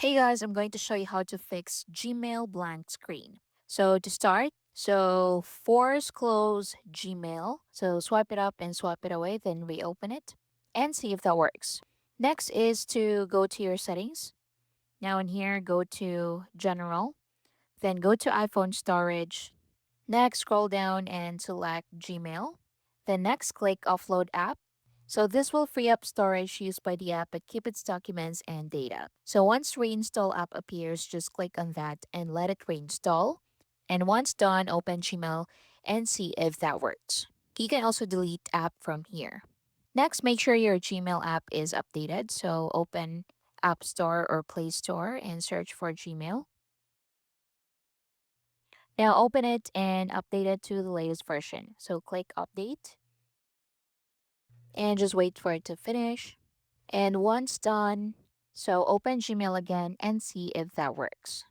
Hey guys, I'm going to show you how to fix Gmail blank screen. So to start, force close Gmail. So swipe it up and swipe it away, then reopen it and see if that works. Next is to go to your settings. Now in here, go to general, then go to iPhone storage. Next, scroll down and select Gmail. Then next, click Offload App. So this will free up storage used by the app but keep its documents and data. So once reinstall app appears, just click on that and let it reinstall. And once done, open Gmail and see if that works. You can also delete app from here. Next, make sure your Gmail app is updated. So open App Store or Play Store and search for Gmail. Now open it and update it to the latest version. So click update and just wait for it to finish. And once done, so open Gmail again and see if that works.